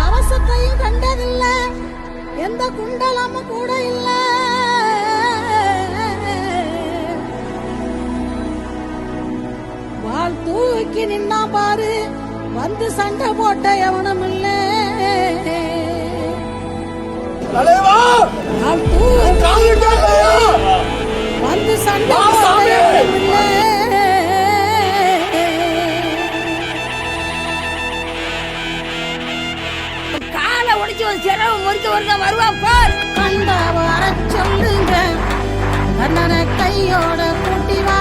அவசத்தையும் கண்டதில்ல, எந்த குண்டலமும் கூட இல்ல. வாள் தூக்கி நின்னா பாரு, வந்து சண்டை போட்ட எவனும் இல்ல. வாள் தூக்கி வந்து சண்டை போட்ட எவனும் இல்ல. காலை ஒடிச்சு ஒரு சிறவு முறிக்க வருவா பார். கண்ட வர சொல்லுங்க, கண்ணனை கையோட கூட்டி வா.